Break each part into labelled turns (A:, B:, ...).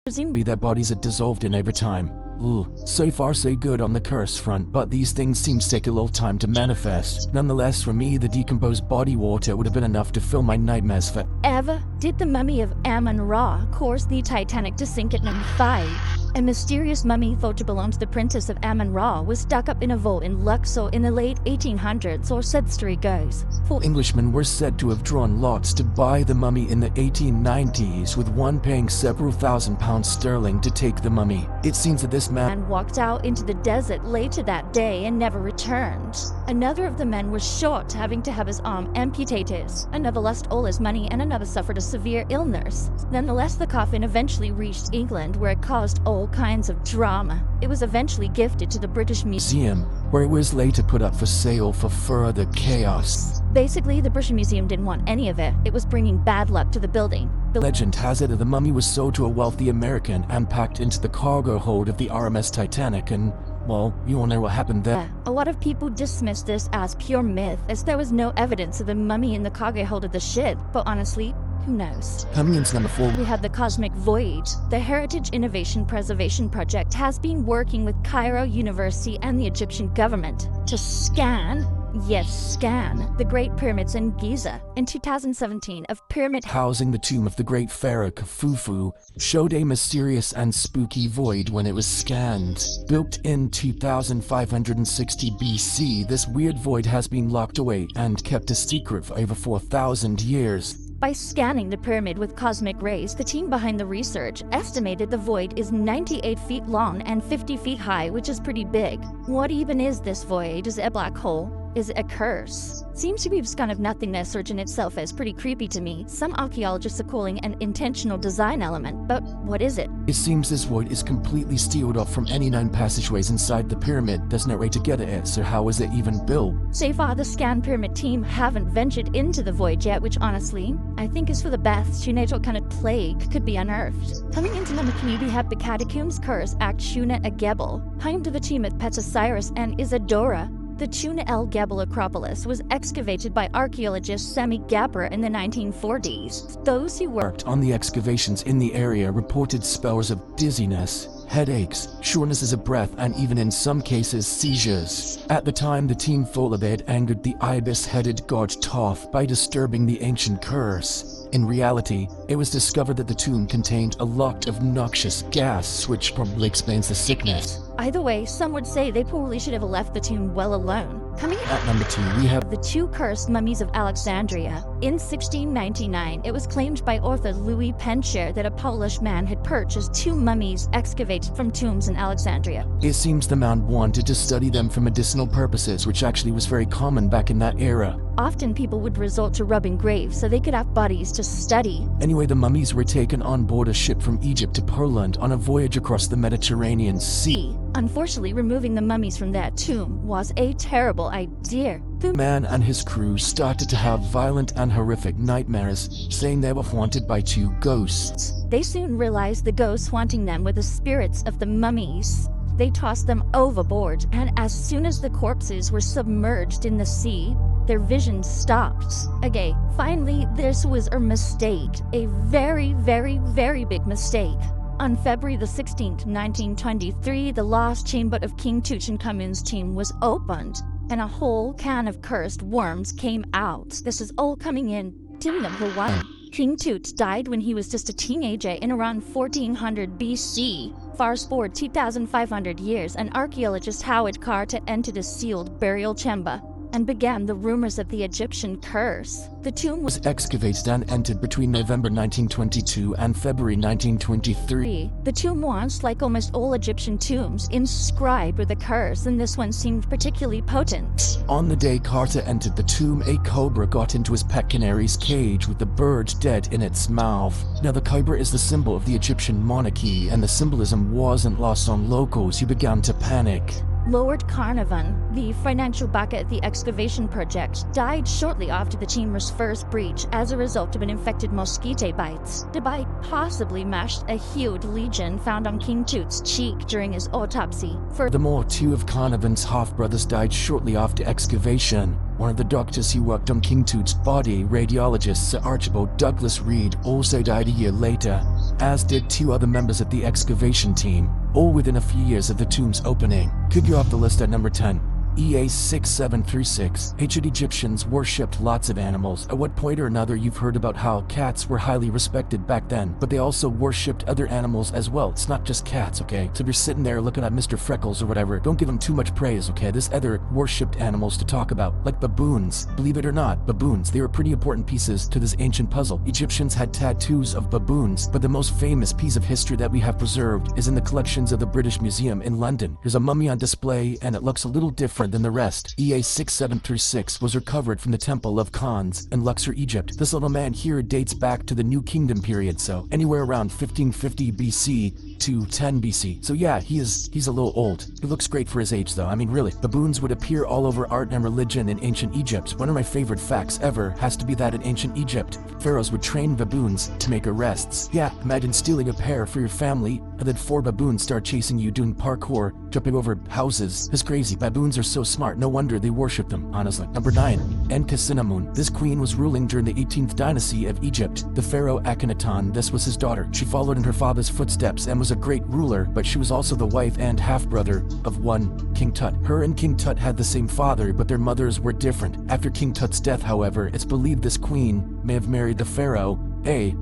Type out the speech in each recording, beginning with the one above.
A: Presumably their bodies had dissolved in over time. Ooh, so far so good on the curse front, but these things seem to take a little time to manifest. Nonetheless, for me, the decomposed body water would have been enough to fill my nightmares for
B: Ever did the mummy of Amun-Ra cause the Titanic to sink at number 5? A mysterious mummy thought to belong to the princess of Amun-Ra was stuck up in a vault in Luxor in the late 1800s, or said story goes.
A: Four Englishmen were said to have drawn lots to buy the mummy in the 1890s, with one paying several £1,000s sterling to take the mummy. It seems that this man
B: walked out into the desert later that day and never returned. Another of the men was shot, having to have his arm amputated. Another lost all his money, and another suffered a severe illness. Nonetheless, the coffin eventually reached England, where it caused all kinds of drama. It was eventually gifted to the British Museum,
A: where it was later put up for sale for further chaos.
B: Basically, the British Museum didn't want any of it. It was bringing bad luck to the building. The
A: legend has it that the mummy was sold to a wealthy American and packed into the cargo hold of the RMS Titanic, and, well, you all know what happened there.
B: A lot of people dismiss this as pure myth, as there was no evidence of a mummy in the cargo hold of the ship, but honestly, who knows?
A: Coming into number 4,
B: we have the Cosmic Void. The Heritage Innovation Preservation Project has been working with Cairo University and the Egyptian government to scan, yes, scan, the Great Pyramids in Giza. In 2017, a pyramid
A: housing the tomb of the great pharaoh Khufu showed a mysterious and spooky void when it was scanned. Built in 2560 BC, this weird void has been locked away and kept a secret for over 4,000 years.
B: By scanning the pyramid with cosmic rays, the team behind the research estimated the void is 98 feet long and 50 feet high, which is pretty big. What even is this void? Is it a black hole? Is it a curse? Seems to be just kind of nothingness, which in itself is pretty creepy to me. Some archaeologists are calling an intentional design element, but what is it?
A: It seems this void is completely sealed off from any known passageways inside the pyramid. There's no way to get at it, so how was it even built?
B: So far, the scan pyramid team haven't ventured into the void yet, which honestly, I think is for the best. Who knows what kind of plague could be unearthed? Coming into number 3, we have the Catacombs Curse at Shuna Gebel, home to the team at Petasiris and Isadora. The Tuna El Gebel Acropolis was excavated by archaeologist Sami Gabra in the 1940s. Those who
A: worked on the excavations in the area reported spells of dizziness, headaches, shortnesses of breath, and even in some cases seizures. At the time, the team thought that they had angered the ibis-headed god Thoth by disturbing the ancient curse. In reality, it was discovered that the tomb contained a lot of noxious gas, which probably explains the sickness.
B: Either way, some would say they probably should have left the tomb well alone. Coming
A: at number 2, we have
B: the 2 cursed mummies of Alexandria. In 1699, it was claimed by author Louis Pencher that a Polish man had purchased 2 mummies excavated from tombs in Alexandria.
A: It seems the man wanted to study them for medicinal purposes, which actually was very common back in that era.
B: Often people would resort to rubbing graves so they could have bodies to study.
A: Anyway, the mummies were taken on board a ship from Egypt to Poland on a voyage across the Mediterranean Sea.
B: Unfortunately, removing the mummies from that tomb was a terrible idea.
A: The man and his crew started to have violent and horrific nightmares, saying they were haunted by 2 ghosts.
B: They soon realized the ghosts haunting them were the spirits of the mummies. They tossed them overboard, and as soon as the corpses were submerged in the sea, their vision stopped. Okay, finally, this was a mistake. A very, very, very big mistake. On February the 16th, 1923, the lost chamber of King Tutankhamun's tomb was opened, and a whole can of cursed worms came out. This is all coming in to number 1. King Tut died when he was just a teenager in around 1400 BC. Fast forward 2,500 years, and archaeologist Howard Carter entered a sealed burial chamber and began the rumors of the Egyptian curse. The tomb was
A: excavated and entered between November 1922 and February 1923.
B: The tomb was, like almost all Egyptian tombs, inscribed with a curse, and this one seemed particularly potent.
A: On the day Carter entered the tomb, a cobra got into his pet canary's cage with the bird dead in its mouth. Now, the cobra is the symbol of the Egyptian monarchy, and the symbolism wasn't lost on locals who began to panic.
B: Lord Carnarvon, the financial backer at the excavation project, died shortly after the team's first breach as a result of an infected mosquito bite. The bite possibly mashed a huge lesion found on King Tut's cheek during his autopsy.
A: Furthermore, 2 of Carnarvon's half-brothers died shortly after excavation. One of the doctors who worked on King Tut's body, radiologist Sir Archibald Douglas Reed, also died a year later. as did 2 other members of the excavation team, all within a few years of the tomb's opening. Could go off the list at number 10. EA6736. Ancient Egyptians worshipped lots of animals. At what point or another you've heard about how cats were highly respected back then, but they also worshipped other animals as well. It's not just cats, okay? So if you're sitting there looking at Mr. Freckles or whatever, don't give him too much praise, okay? There's other worshipped animals to talk about, like baboons. Believe it or not, baboons, they were pretty important pieces to this ancient puzzle. Egyptians had tattoos of baboons, but the most famous piece of history that we have preserved is in the collections of the British Museum in London. There's a mummy on display, and it looks a little different than the rest. EA6736 was recovered from the Temple of Khans in Luxor, Egypt. This little man here dates back to the New Kingdom period, so anywhere around 1550 BC to 10 BC. So yeah, he's a little old. He looks great for his age though. I mean really. Baboons would appear all over art and religion in ancient Egypt. One of my favorite facts ever has to be that in ancient Egypt, pharaohs would train baboons to make arrests. Yeah, imagine stealing a pair for your family and then 4 baboons start chasing you doing parkour, jumping over houses. It's crazy. Baboons are so smart. No wonder they worship them, honestly. Number 9. Enkhsenamun. This queen was ruling during the 18th dynasty of Egypt. The pharaoh Akhenaton, this was his daughter. She followed in her father's footsteps and was a great ruler, but she was also the wife and half-brother of one King Tut. Her and King Tut had the same father, but their mothers were different. After King Tut's death, however, it's believed this queen may have married the pharaoh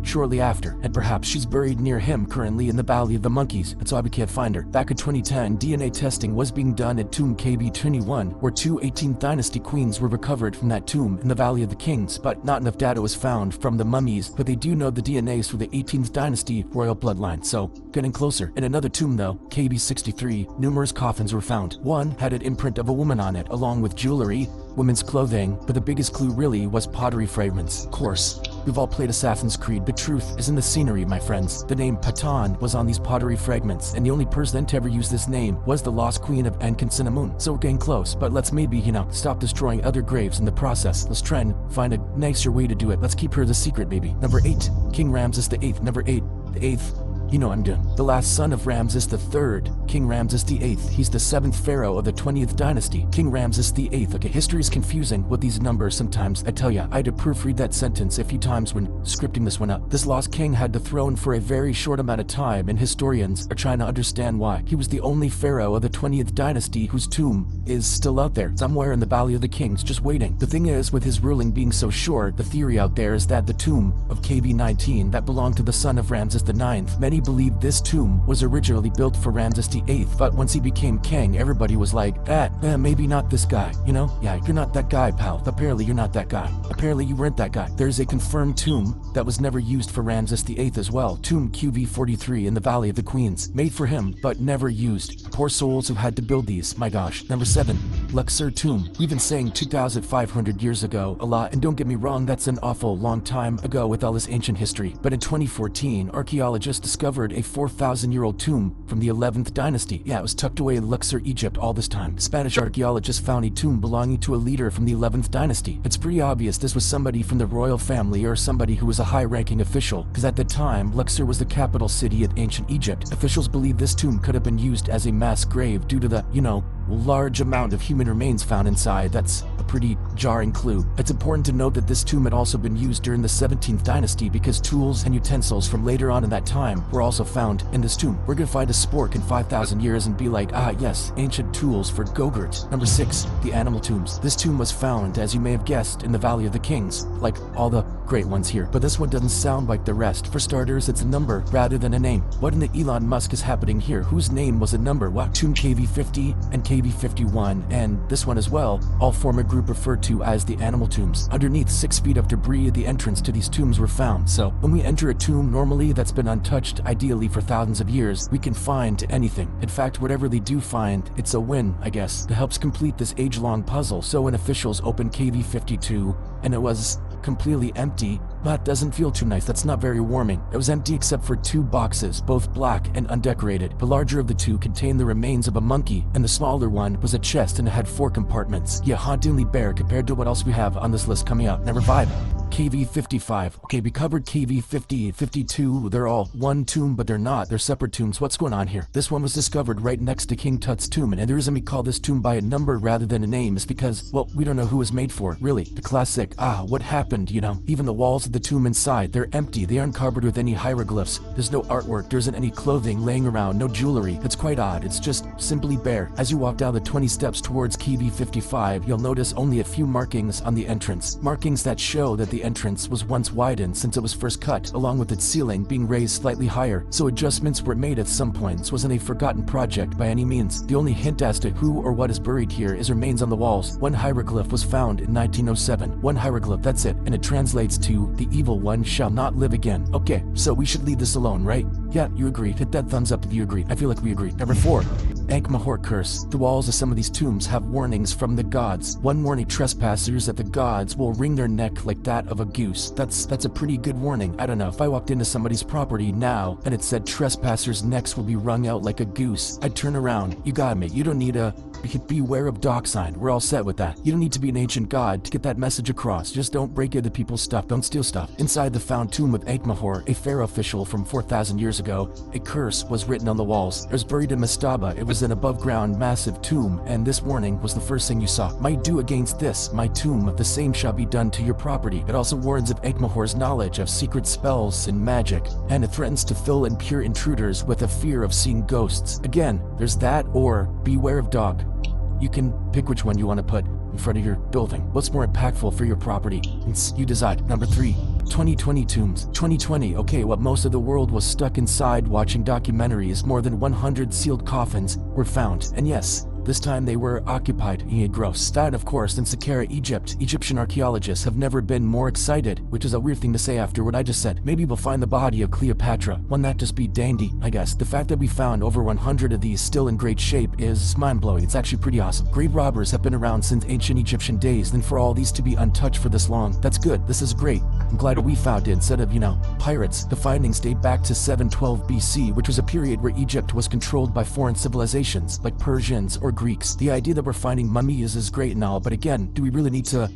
A: shortly after, and perhaps she's buried near him currently in the Valley of the Monkeys. That's why we can't find her. Back in 2010, DNA testing was being done at tomb KB21, where 2 18th dynasty queens were recovered from that tomb in the Valley of the Kings, but not enough data was found from the mummies, but they do know the DNAs for the 18th dynasty royal bloodline, so getting closer. In another tomb though, KB63, numerous coffins were found. One had an imprint of a woman on it, along with jewelry, women's clothing, but the biggest clue really was pottery fragments. Of course, we've all played Assassin's Creed. The truth is in the scenery, my friends. The name Patan was on these pottery fragments, and the only person to ever use this name was the lost queen of Enkhsenamun. So we're getting close, but let's maybe, stop destroying other graves in the process. Let's try and find a nicer way to do it. Let's keep her the secret, maybe. Number 8, King Ramses VIII. Number 8, the 8th. You know what I'm doing. The last son of Ramses III, King Ramses VIII. He's the 7th pharaoh of the 20th dynasty, King Ramses VIII. Okay, history is confusing with these numbers sometimes. I tell ya, I had to proofread that sentence a few times when scripting this one up. This lost king had the throne for a very short amount of time, and historians are trying to understand why. He was the only pharaoh of the 20th dynasty whose tomb is still out there, somewhere in the Valley of the Kings, just waiting. The thing is, with his ruling being so short, the theory out there is that the tomb of KB19 that belonged to the son of Ramses IX, many believe this tomb was originally built for Ramses VIII, but once he became king, everybody was like, maybe not this guy, Yeah, you're not that guy, pal. Apparently you're not that guy. Apparently you weren't that guy. There's a confirmed tomb that was never used for Ramses VIII as well, tomb QV43 in the Valley of the Queens, made for him, but never used. Poor souls who had to build these, my gosh. Number 7, Luxor tomb. We've been saying 2,500 years ago a lot, and don't get me wrong, that's an awful long time ago with all this ancient history, but in 2014, archaeologists discovered a 4,000-year-old tomb from the 11th dynasty. Yeah, it was tucked away in Luxor, Egypt all this time. Spanish archaeologists found a tomb belonging to a leader from the 11th dynasty. It's pretty obvious this was somebody from the royal family or somebody who was a high-ranking official, because at the time, Luxor was the capital city of ancient Egypt. Officials believe this tomb could have been used as a mass grave due to the, large amount of human remains found inside. That's a pretty jarring clue. It's important to note that this tomb had also been used during the 17th dynasty because tools and utensils from later on in that time were also found in this tomb. We're gonna find a spork in 5,000 years and be like, yes, ancient tools for Gogurt. Number 6, the animal tombs. This tomb was found, as you may have guessed, in the Valley of the Kings, like all the great ones here. But this one doesn't sound like the rest. For starters, it's a number rather than a name. What in the Elon Musk is happening here? Whose name was a number? What? Tomb KV50 and KV51, and this one as well, all form a group referred to as the animal tombs. Underneath, 6 feet of debris at the entrance to these tombs were found. So when we enter a tomb normally that's been untouched, ideally for thousands of years, we can find anything. In fact, whatever they do find, it's a win, I guess. It helps complete this age-long puzzle. So when officials opened KV52 and it was completely empty, that doesn't feel too nice. That's not very warming. It was empty except for 2 boxes, both black and undecorated. The larger of the 2 contained the remains of a monkey, and the smaller one was a chest and it had 4 compartments. Yeah, hauntingly bare compared to what else we have on this list coming up. Number 5, KV55. Okay, we covered KV50, 52. They're all one tomb, but they're not. They're separate tombs. What's going on here? This one was discovered right next to King Tut's tomb, and the reason we call this tomb by a number rather than a name is because, well, we don't know who it was made for, really. The classic, what happened, Even the walls of the tomb inside. They're empty, they aren't covered with any hieroglyphs. There's no artwork, there isn't any clothing laying around, no jewelry. It's quite odd, it's just simply bare. As you walk down the 20 steps towards Key B55, you'll notice only a few markings on the entrance. Markings that show that the entrance was once widened since it was first cut, along with its ceiling being raised slightly higher, so adjustments were made at some point. This wasn't a forgotten project by any means. The only hint as to who or what is buried here is remains on the walls. One hieroglyph was found in 1907. One hieroglyph, that's it, and it translates to, "The evil one shall not live again." Okay, so we should leave this alone, right? Yeah, you agreed. Hit that thumbs up if you agree. I feel like we agree. Number 4. Ankh-Mahor Curse. The walls of some of these tombs have warnings from the gods. One warning trespassers that the gods will wring their neck like that of a goose. That's a pretty good warning. I don't know, if I walked into somebody's property now and it said trespassers' necks will be wrung out like a goose, I'd turn around. You got me. You don't need a beware of dog sign. We're all set with that. You don't need to be an ancient god to get that message across. Just don't break into people's stuff. Don't steal stuff. Inside the found tomb of Ankh-Mahor, a pharaoh official from 4,000 years ago, a curse was written on the walls. It was buried in mastaba. It was an above-ground massive tomb, and this warning was the first thing you saw. "Might do against this, my tomb, the same shall be done to your property." It also warns of Ankh-Mahor's knowledge of secret spells and magic, and it threatens to fill impure intruders with a fear of seeing ghosts. Again, there's that or beware of dog. You can pick which one you want to put in front of your building. What's more impactful for your property? You decide. Number 3. 2020 tombs. 2020, okay, what most of the world was stuck inside watching documentaries. More than 100 sealed coffins were found. And yes, this time they were occupied. Gross. That, of course, in Saqqara, Egypt. Egyptian archaeologists have never been more excited, which is a weird thing to say after what I just said. Maybe we'll find the body of Cleopatra. Wouldn't that just be dandy, I guess? The fact that we found over 100 of these still in great shape is mind-blowing. It's actually pretty awesome. Grave robbers have been around since ancient Egyptian days, and for all these to be untouched for this long, that's good. This is great. I'm glad we found it instead of, pirates. The findings date back to 712 BC, which was a period where Egypt was controlled by foreign civilizations, like Persians or Greeks. The idea that we're finding mummies is great and all, but again, do we really need to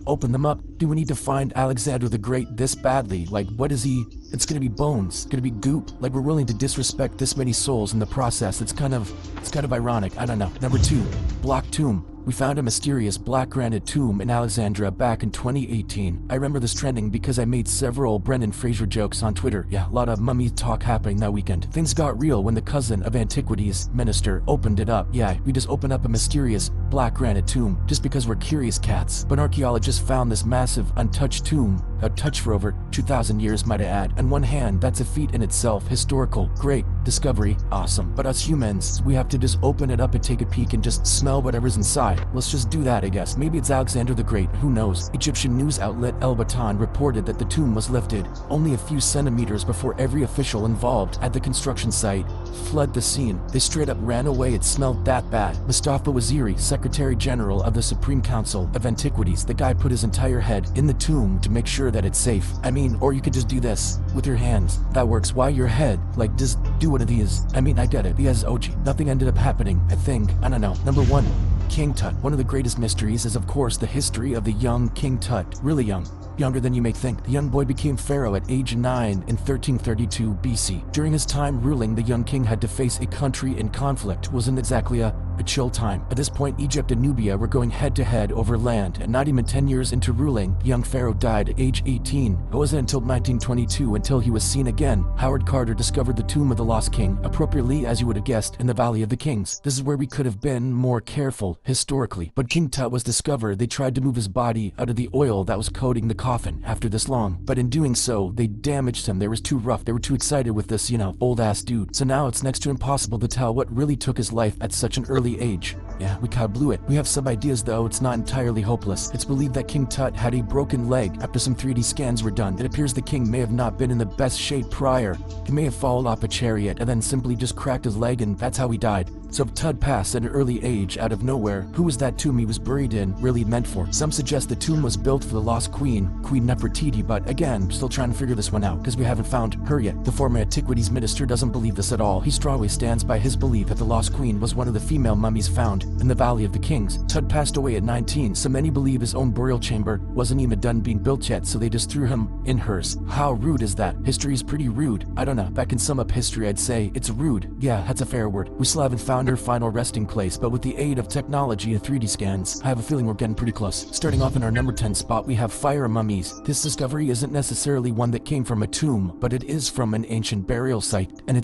A: open them up? Do we need to find Alexander the Great this badly? Like, what is he? It's gonna be bones. It's gonna be goop. Like, we're willing to disrespect this many souls in the process. It's kind of ironic. I don't know. Number 2, Block Tomb. We found a mysterious black granite tomb in Alexandria back in 2018. I remember this trending because I made several Brendan Fraser jokes on Twitter. Yeah, a lot of mummy talk happening that weekend. Things got real when the cousin of antiquities minister opened it up. Yeah, we just opened up a mysterious black granite tomb just because we're curious cats. But archaeologists found this massive untouched tomb, untouched for over 2,000 years, might I add. On one hand, that's a feat in itself. Historical, great. Discovery, awesome. But us humans, we have to just open it up and take a peek and just smell whatever's inside. Let's just do that, I guess. Maybe it's Alexander the Great, who knows? Egyptian news outlet El Batan reported that the tomb was lifted only a few centimeters before every official involved at the construction site fled the scene. They straight up ran away. It smelled that bad. Mustafa Waziri, Secretary General of the Supreme Council of Antiquities, the guy put his entire head in the tomb to make sure that it's safe. I mean, or you could just do this with your hands. That works. Why your head? Like, just do one of these. I mean, I get it. He has OG. Nothing ended up happening, I think. I don't know. Number 1. King Tut. One of the greatest mysteries is, of course, the history of the young King Tut. Really young. Younger than you may think. The young boy became pharaoh at age 9 in 1332 BC. During his time ruling, the young king had to face a country in conflict. It wasn't exactly a chill time. At this point, Egypt and Nubia were going head-to-head over land, and not even 10 years into ruling, the young pharaoh died at age 18. It wasn't until 1922 until he was seen again. Howard Carter discovered the tomb of the lost king, appropriately, as you would have guessed, in the Valley of the Kings. This is where we could have been more careful, historically. But King Tut was discovered. They tried to move his body out of the oil that was coating the coffin after this long. But in doing so, they damaged him. They were too rough. They were too excited with this, old-ass dude. So now it's next to impossible to tell what really took his life at such an early age. Yeah, we kinda blew it. We have some ideas though, it's not entirely hopeless. It's believed that King Tut had a broken leg after some 3D scans were done. It appears the king may have not been in the best shape prior. He may have fallen off a chariot and then simply just cracked his leg, and that's how he died. So if Tut passed at an early age out of nowhere, who was that tomb he was buried in really meant for? Some suggest the tomb was built for the lost queen, Queen Nefertiti, but again, still trying to figure this one out because we haven't found her yet. The former antiquities minister doesn't believe this at all. He strongly stands by his belief that the lost queen was one of the female mummies found in the Valley of the Kings. Tut passed away at 19, so many believe his own burial chamber wasn't even done being built yet, so they just threw him in hers. How rude is that? History is pretty rude. I don't know. If I can sum up history, I'd say it's rude. Yeah, that's a fair word. We still haven't found found her final resting place, but with the aid of technology and 3D scans, I have a feeling we're getting pretty close. Starting off in our number 10 spot, we have fire mummies. This discovery isn't necessarily one that came from a tomb, but it is from an ancient burial site, and it's